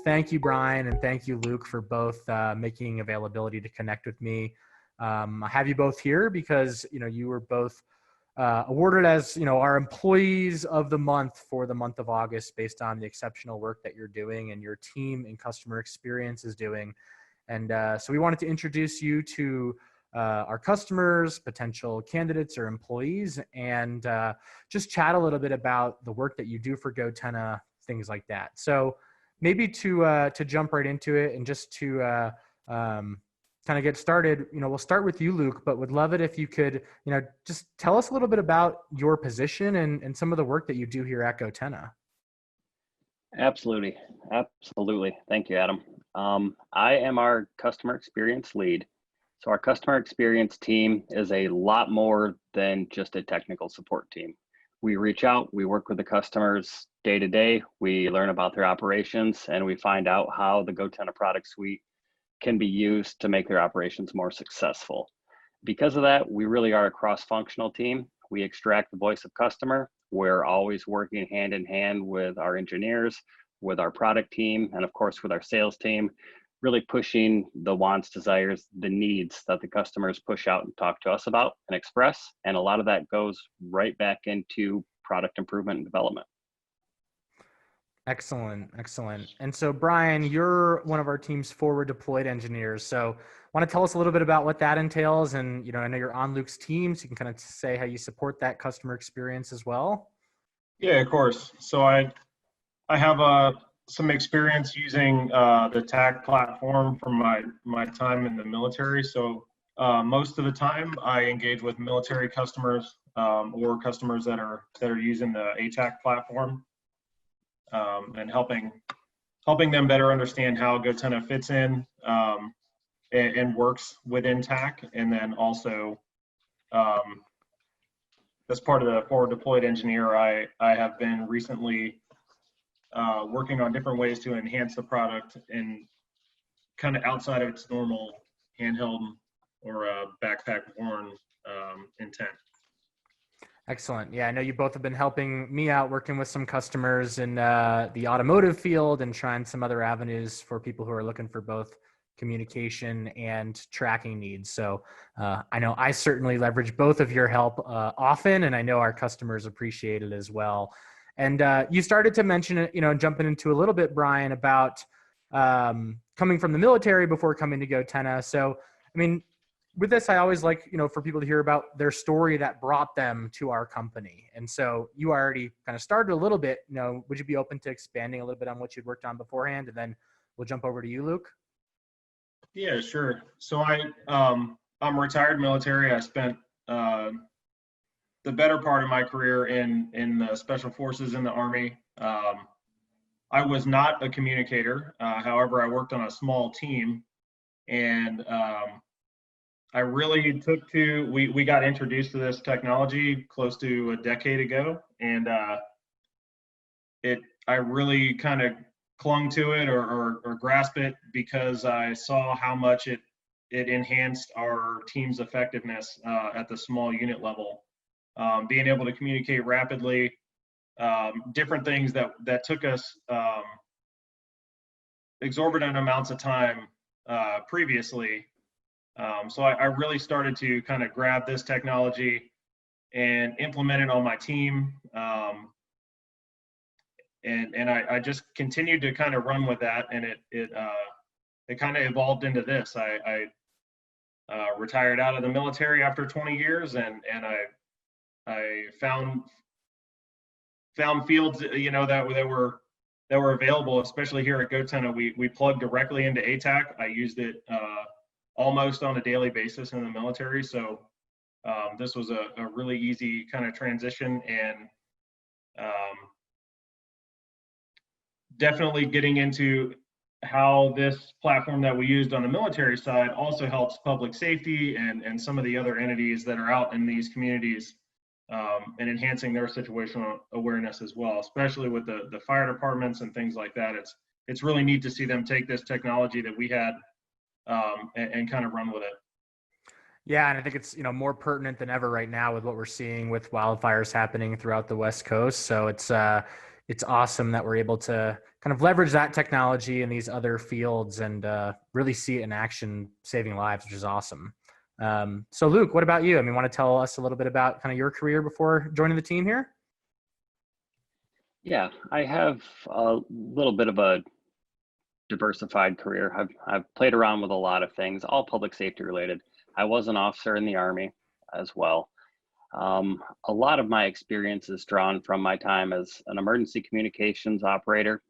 thank you, Brian, and thank you, Luke, for both making availability to connect with me. I have you both here because, you were both awarded as, our employees of the month for the month of August based on the exceptional work that you're doing and your team in customer experience is doing. And so we wanted to introduce you to our customers, potential candidates or employees, and just chat a little bit about the work that you do for goTenna, things like that. So maybe to jump right into it and just to kind of get started, we'll start with you, Luke, but would love it if you could, just tell us a little bit about your position and some of the work that you do here at goTenna. Absolutely. Thank you, Adam. I am our customer experience lead. So our customer experience team is a lot more than just a technical support team. We reach out, we work with the customers day to day, we learn about their operations, and we find out how the goTenna product suite can be used to make their operations more successful. Because of that, we really are a cross-functional team. We extract the voice of customer. We're always working hand in hand with our engineers, with our product team, and of course with our sales team, really pushing the wants, desires, the needs that the customers push out and talk to us about and express. And a lot of that goes right back into product improvement and development. Excellent. And so, Brian, you're one of our team's forward deployed engineers. So want to tell us a little bit about what that entails? And, I know you're on Luke's team, so you can kind of say how you support that customer experience as well. Yeah, of course. So I have some experience using the TAC platform from my time in the military. So most of the time I engage with military customers or customers that are using the ATAC platform. And helping them better understand how goTenna fits in and works within TAC. And then also, as part of the forward deployed engineer, I have been recently working on different ways to enhance the product and kind of outside of its normal handheld or backpack worn intent. Excellent. Yeah, I know you both have been helping me out working with some customers in the automotive field and trying some other avenues for people who are looking for both communication and tracking needs. So I know I certainly leverage both of your help often, and I know our customers appreciate it as well. And you started to mention it, jumping into a little bit, Brian, about coming from the military before coming to goTenna. So, I mean, with this, I always like, for people to hear about their story that brought them to our company. And so you already kind of started a little bit, would you be open to expanding a little bit on what you'd worked on beforehand? And then we'll jump over to you, Luke. Yeah, sure. So I'm retired military. I spent the better part of my career in the special forces in the Army. I was not a communicator. However, I worked on a small team, and I really we got introduced to this technology close to a decade ago, and I really kind of clung to it or grasped it because I saw how much it enhanced our team's effectiveness at the small unit level. Being able to communicate rapidly, different things that took us exorbitant amounts of time previously. So I really started to kind of grab this technology and implement it on my team. And I just continued to kind of run with that, and it kind of evolved into this. I retired out of the military after 20 years, and I found fields, that were available, especially here at goTenna. We plugged directly into ATAC. I used it almost on a daily basis in the military. So this was a really easy kind of transition, and definitely getting into how this platform that we used on the military side also helps public safety and some of the other entities that are out in these communities, and enhancing their situational awareness as well, especially with the fire departments and things like that. It's really neat to see them take this technology that we had and kind of run with it. Yeah, and I think it's, more pertinent than ever right now with what we're seeing with wildfires happening throughout the West Coast. So it's awesome that we're able to kind of leverage that technology in these other fields and really see it in action, saving lives, which is awesome. So Luke, what about you? I mean, want to tell us a little bit about kind of your career before joining the team here? Yeah, I have a little bit of a diversified career. I've played around with a lot of things, all public safety related. I was an officer in the Army as well. A lot of my experience is drawn from my time as an emergency communications operator.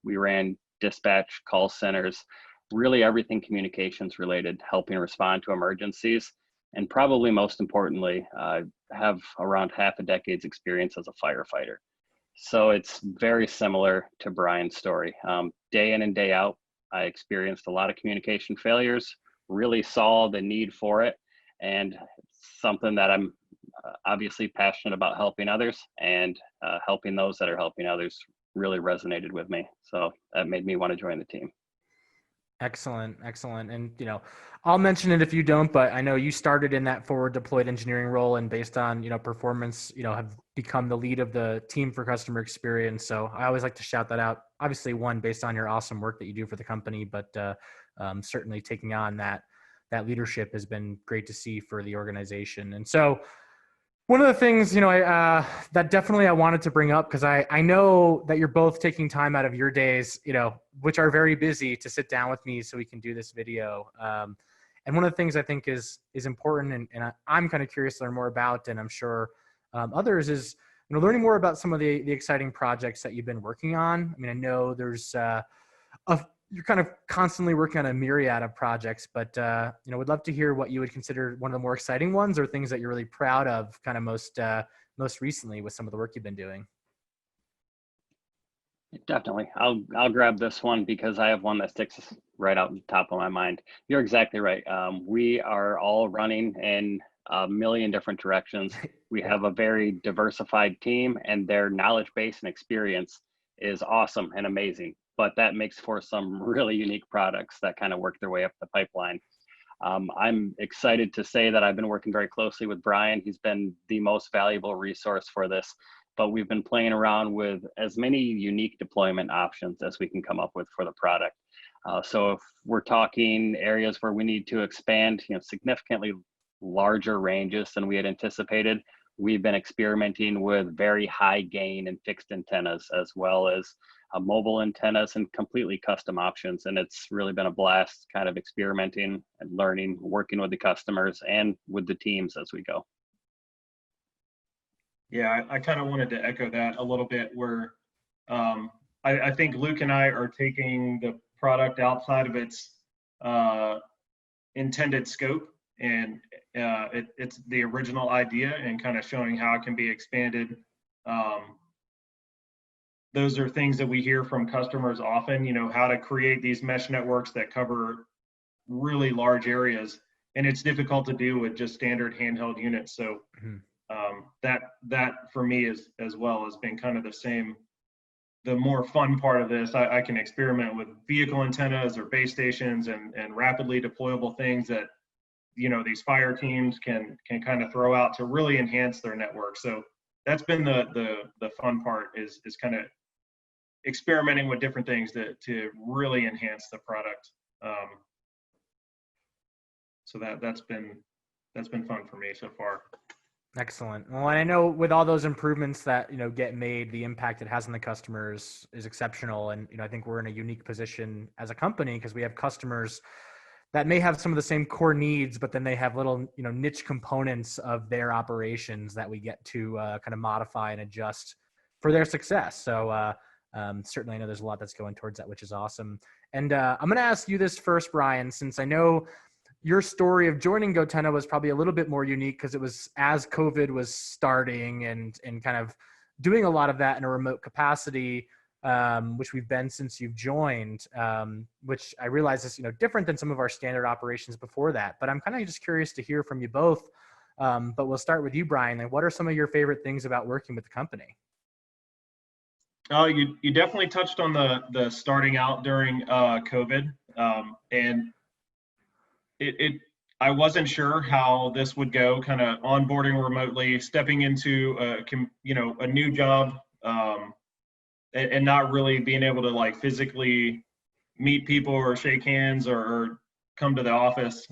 We ran dispatch call centers, really everything communications related, helping respond to emergencies. And probably most importantly, I have around half a decade's experience as a firefighter. So it's very similar to Brian's story. Day in and day out, I experienced a lot of communication failures, really saw the need for it, and it's something that I'm obviously passionate about helping others, and helping those that are helping others really resonated with me. So that made me want to join the team. Excellent, excellent. And I'll mention it if you don't, but I know you started in that forward deployed engineering role, and based on performance, have become the lead of the team for customer experience. So I always like to shout that out. Obviously, one, based on your awesome work that you do for the company, but certainly taking on that leadership has been great to see for the organization. And so one of the things, that definitely I wanted to bring up, because I know that you're both taking time out of your days, which are very busy, to sit down with me so we can do this video. And one of the things I think is important, and I'm kind of curious to learn more about, and I'm sure others, is learning more about some of the exciting projects that you've been working on. I mean, I know there's you're kind of constantly working on a myriad of projects, but would love to hear what you would consider one of the more exciting ones, or things that you're really proud of kind of most recently with some of the work you've been doing. Definitely. I'll grab this one because I have one that sticks right out the top of my mind. You're exactly right. We are all running in a million different directions. We have a very diversified team, and their knowledge base and experience is awesome and amazing. But that makes for some really unique products that kind of work their way up the pipeline. I'm excited to say that I've been working very closely with Brian. He's been the most valuable resource for this, but we've been playing around with as many unique deployment options as we can come up with for the product. So if we're talking areas where we need to expand, significantly larger ranges than we had anticipated, we've been experimenting with very high gain and fixed antennas, as well as mobile antennas and completely custom options. And it's really been a blast kind of experimenting and learning, working with the customers and with the teams as we go. Yeah, I kind of wanted to echo that a little bit, where I think Luke and I are taking the product outside of its intended scope, and it's the original idea, and kind of showing how it can be expanded. Those are things that we hear from customers often, how to create these mesh networks that cover really large areas. And it's difficult to do with just standard handheld units. So that for me is, as well, has been kind of the same. The more fun part of this, I can experiment with vehicle antennas or base stations and rapidly deployable things that these fire teams can kind of throw out to really enhance their network. So that's been the fun part, is kind of experimenting with different things to really enhance the product. So that's been fun for me so far. Excellent. Well, and I know with all those improvements that get made, the impact it has on the customers is exceptional. And I think we're in a unique position as a company, because we have customers that may have some of the same core needs, but then they have little niche components of their operations that we get to kind of modify and adjust for their success. So certainly I know there's a lot that's going towards that, which is awesome. And I'm going to ask you this first, Brian, since I know your story of joining goTenna was probably a little bit more unique, because it was as COVID was starting and kind of doing a lot of that in a remote capacity, which we've been since you've joined, which I realize is different than some of our standard operations before that. But I'm kind of just curious to hear from you both. But we'll start with you, Brian. And what are some of your favorite things about working with the company? Oh, you definitely touched on the starting out during COVID, and I wasn't sure how this would go, kind of onboarding remotely, stepping into a new job, and not really being able to like physically meet people or shake hands or come to the office.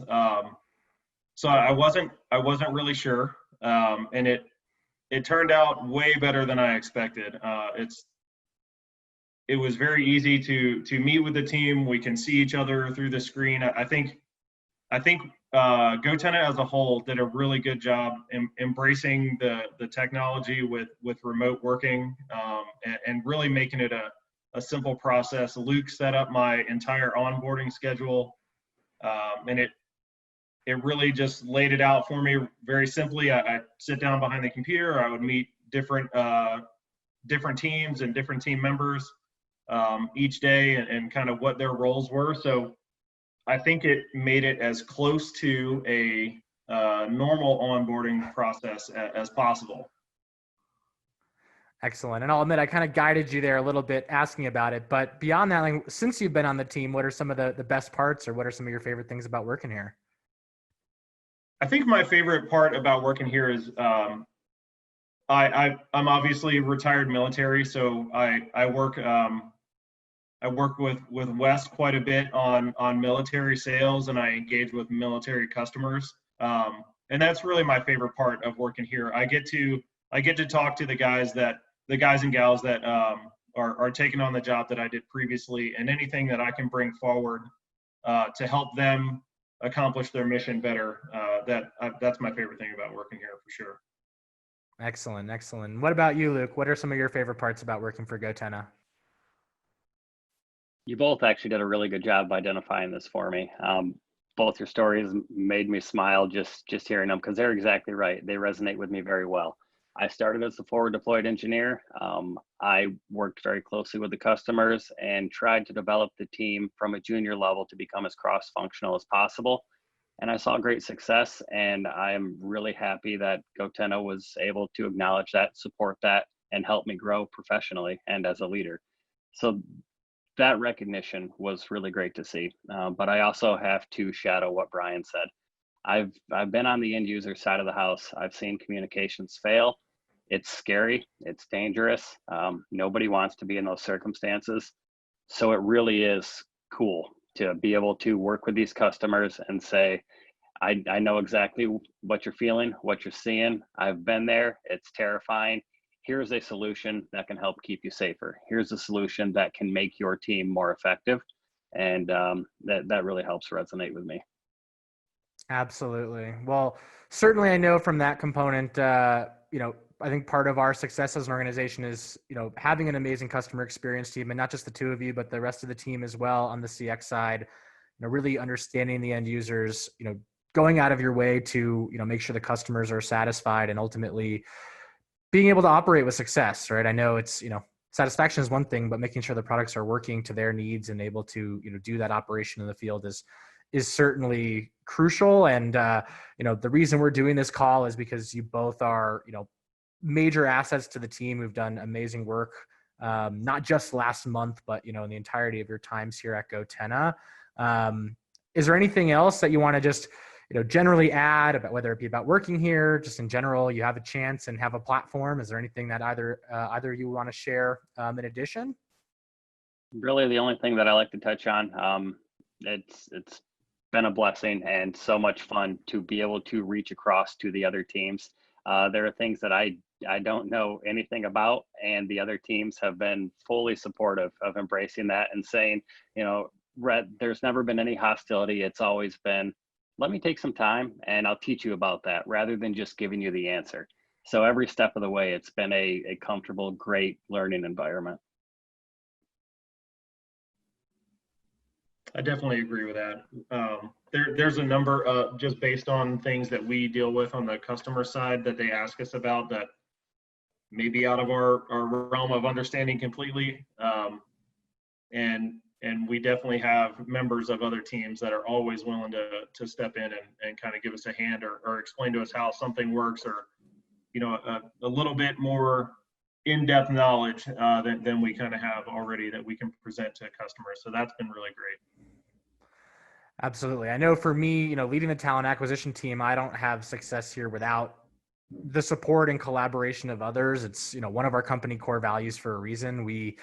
So I wasn't really sure, and it turned out way better than I expected. It was very easy to meet with the team. We can see each other through the screen. I think goTenna as a whole did a really good job embracing the technology with remote working, and really making it a simple process. Luke set up my entire onboarding schedule, and it really just laid it out for me very simply. I sit down behind the computer. I would meet different teams and different team members each day, and kind of what their roles were. So I think it made it as close to a normal onboarding process as possible. Excellent. And I'll admit, I kind of guided you there a little bit asking about it, but beyond that, like, since you've been on the team, what are some of the best parts, or what are some of your favorite things about working here? I think my favorite part about working here is I'm obviously retired military, so I work with Wes quite a bit on military sales, and I engage with military customers. And that's really my favorite part of working here. I get to talk to the guys and gals that are taking on the job that I did previously, and anything that I can bring forward to help them accomplish their mission better. That's my favorite thing about working here for sure. Excellent. Excellent. What about you, Luke? What are some of your favorite parts about working for goTenna? You both actually did a really good job of identifying this for me. Both your stories made me smile just hearing them, because they're exactly right. They resonate with me very well. I started as a forward deployed engineer. I worked very closely with the customers and tried to develop the team from a junior level to become as cross-functional as possible. And I saw great success, and I am really happy that goTenna was able to acknowledge that, support that, and help me grow professionally and as a leader. So that recognition was really great to see. But I also have to shadow what Brian said. I've been on the end user side of the house. I've seen communications fail. It's scary. It's dangerous. Nobody wants to be in those circumstances. So it really is cool to be able to work with these customers and say, I know exactly what you're feeling, what you're seeing. I've been there. It's terrifying. Here's a solution that can help keep you safer. Here's a solution that can make your team more effective. And that really helps resonate with me. Absolutely. Well, certainly I know from that component, I think part of our success as an organization is, having an amazing customer experience team, and not just the two of you, but the rest of the team as well on the CX side, really understanding the end users, going out of your way to, make sure the customers are satisfied, and ultimately being able to operate with success, right? I know it's, satisfaction is one thing, but making sure the products are working to their needs and able to, do that operation in the field is certainly crucial. And, the reason we're doing this call is because you both are, major assets to the team who've done amazing work, not just last month, but, in the entirety of your times here at goTenna. Is there anything else that you want to just, generally add about, whether it be about working here, just in general, you have a chance and have a platform? Is there anything that either of you want to share in addition? Really, the only thing that I like to touch on, it's been a blessing and so much fun to be able to reach across to the other teams. There are things that I don't know anything about, and the other teams have been fully supportive of embracing that and saying, Rhett, there's never been any hostility. It's always been, let me take some time and I'll teach you about that, rather than just giving you the answer. So every step of the way, it's been a comfortable, great learning environment. I definitely agree with that. There's a number of, just based on things that we deal with on the customer side, that they ask us about that may be out of our realm of understanding completely. And we definitely have members of other teams that are always willing to step in and kind of give us a hand, or explain to us how something works, or, a little bit more in-depth knowledge than we kind of have already that we can present to customers. So that's been really great. Absolutely. I know for me, leading the talent acquisition team, I don't have success here without the support and collaboration of others. It's, one of our company core values for a reason. We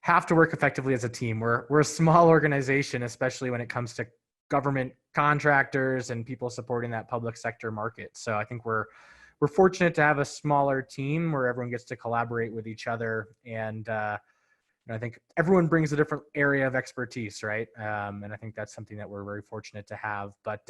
have to work effectively as a team. We're a small organization, especially when it comes to government contractors and people supporting that public sector market. So I think we're fortunate to have a smaller team where everyone gets to collaborate with each other. And I think everyone brings a different area of expertise, right? And I think that's something that we're very fortunate to have. But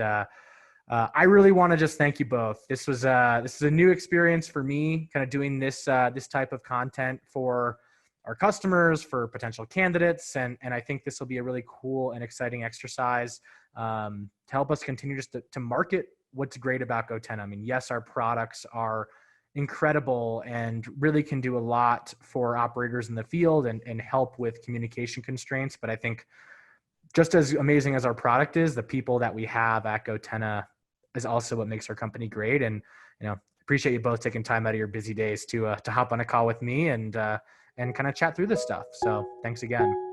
I really want to just thank you both. This is a new experience for me, kind of doing this type of content for our customers, for potential candidates, and I think this will be a really cool and exciting exercise to help us continue just to market what's great about goTenna. I mean, yes, our products are incredible and really can do a lot for operators in the field and help with communication constraints. But I think just as amazing as our product is, the people that we have at goTenna is also what makes our company great. And, appreciate you both taking time out of your busy days to hop on a call with me and kind of chat through this stuff. So thanks again.